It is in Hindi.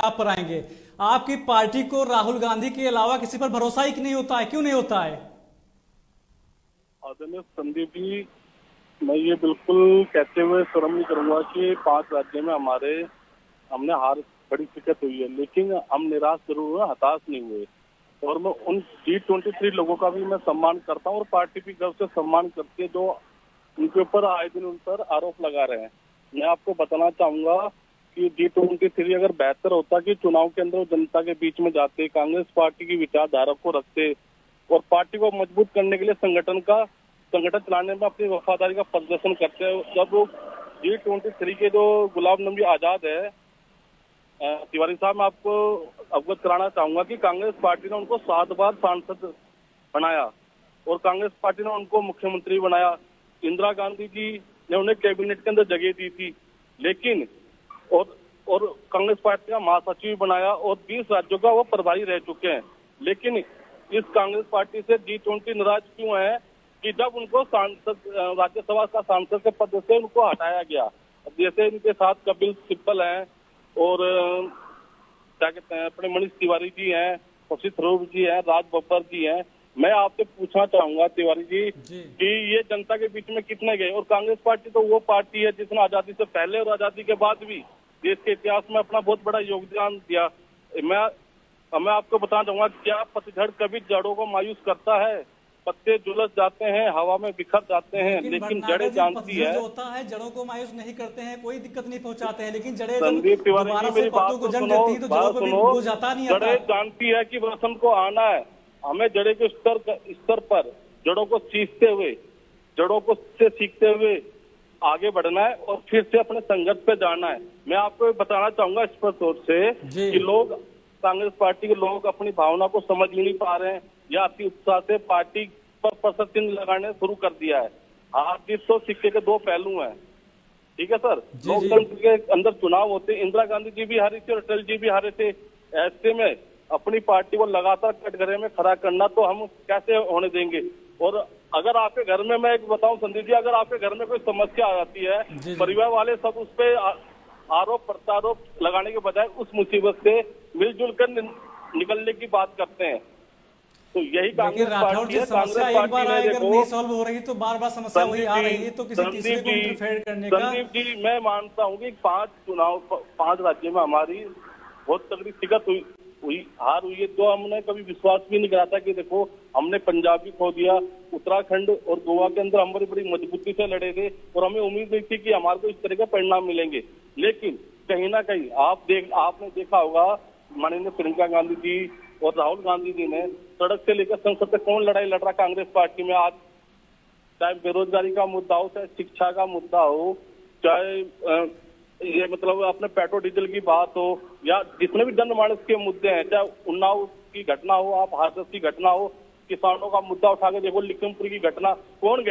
आप पर आएंगे। आपकी पार्टी को राहुल गांधी के अलावा किसी पर भरोसा ही नहीं होता है, क्यों नहीं होता है? आदरणीय संदीप जी, मैं ये बिल्कुल कहते हुए शर्म नहीं करूंगा कि 5 राज्यों में हमने हार बड़ी शिकस्त हुई है, लेकिन हम निराश जरूर हुए, हताश नहीं हुए। और मैं उन G23 लोगों का भी मैं सम्मान करता हूँ और पार्टी भी गर्व से सम्मान करती है जो उनके ऊपर आए दिन उन पर आरोप लगा रहे हैं। मैं आपको बताना चाहूंगा कि G23 अगर बेहतर होता कि चुनाव के अंदर जनता के बीच में जाते, कांग्रेस पार्टी की विचारधारा को रखते और पार्टी को मजबूत करने के लिए संगठन चलाने में अपनी वफादारी का प्रदर्शन करते हैं। जब G23 के जो गुलाम नबी आजाद है तिवारी साहब, मैं आपको अवगत कराना चाहूंगा कि कांग्रेस पार्टी ने उनको 7 बार सांसद बनाया और कांग्रेस पार्टी ने उनको मुख्यमंत्री बनाया। इंदिरा गांधी जी ने उन्हें कैबिनेट के अंदर जगह दी थी, लेकिन और कांग्रेस पार्टी का महासचिव बनाया और 20 राज्यों का वो प्रभारी रह चुके हैं। लेकिन इस कांग्रेस पार्टी से G20 नाराज क्यों है कि जब उनको राज्यसभा का सांसद के पद से उनको हटाया गया। जैसे इनके साथ कपिल सिब्बल हैं और क्या कहते हैं अपने मनीष तिवारी जी हैं, शशि थरूर जी हैं, राज बब्बर जी हैं। मैं आपसे पूछना चाहूंगा तिवारी जी कि ये जनता के बीच में कितने गए? और कांग्रेस पार्टी तो वो पार्टी है जिसने आजादी से पहले और आजादी के बाद भी देश के इतिहास में अपना बहुत बड़ा योगदान दिया। मैं आपको बताना चाहूंगा, क्या पतझड़ कभी जड़ों को मायूस करता है? पत्ते झुलस जाते हैं, हवा में बिखर जाते हैं, लेकिन जड़ें जानती है। जो होता है जड़ों को मायूस नहीं करते हैं, कोई दिक्कत नहीं पहुंचाते हैं, लेकिन जड़ें संदीप तिवारी जी मेरी बात तो सुनो, जड़ें जानती है कि वसंत को आना है। हमें जड़े के स्तर पर जड़ों को सीखते हुए आगे बढ़ना है और फिर से अपने संघर्ष पे जाना है। मैं आपको बताना चाहूंगा स्पष्ट तौर से कि कांग्रेस पार्टी के लोग अपनी भावना को समझ ही नहीं पा रहे हैं या अति उत्साह से पार्टी पर प्रशंसा चिन्ह लगाने शुरू कर दिया है। हार जीत तो सिक्के के 2 पहलू हैं, ठीक है सर। लोकतंत्र के अंदर चुनाव होते, इंदिरा गांधी जी भी हारी थी और अटल जी भी हारे थे। ऐसे में अपनी पार्टी को लगातार कटघरे में खड़ा करना तो हम कैसे होने देंगे? और अगर आपके घर में, मैं एक बताऊं संदीप जी, अगर आपके घर में कोई समस्या आ जाती है, परिवार वाले सब उस पर आरोप प्रत्यारोप लगाने के बजाय उस मुसीबत से मिलजुल कर निकलने की बात करते हैं। तो यही कांग्रेस पार्टी है। समस्या एक बार अगर नहीं सॉल्व हो रही तो बार बार समस्या वही आ रही है, तो किसी तीसरे को इंटरफेयर करने का। संदीप जी, मैं मानता हूँ कि 5 राज्यों में हमारी बहुत तगड़ी शिकस्त हुई, हार हुई है, तो हमने कभी विश्वास भी नहीं करा था कि देखो हमने पंजाब भी खो दिया, उत्तराखंड और गोवा के अंदर हम बड़ी मजबूती से लड़े थे और हमें उम्मीद नहीं थी कि हमारे को इस तरह के परिणाम मिलेंगे। लेकिन कहीं ना कहीं आपने देखा होगा, माननीय प्रियंका गांधी जी और राहुल गांधी जी ने सड़क से लेकर संसद तक कौन लड़ाई लड़ रहा कांग्रेस पार्टी में आज? चाहे बेरोजगारी का मुद्दा हो, चाहे शिक्षा का मुद्दा हो, चाहे ये मतलब अपने पेट्रोल डीजल की बात हो, या जितने भी जनमानस के मुद्दे हैं, चाहे उन्नाव की घटना हो, आप हाथरस की घटना हो, किसानों का मुद्दा उठा के देखो, लखीमपुर की घटना, कौन गया?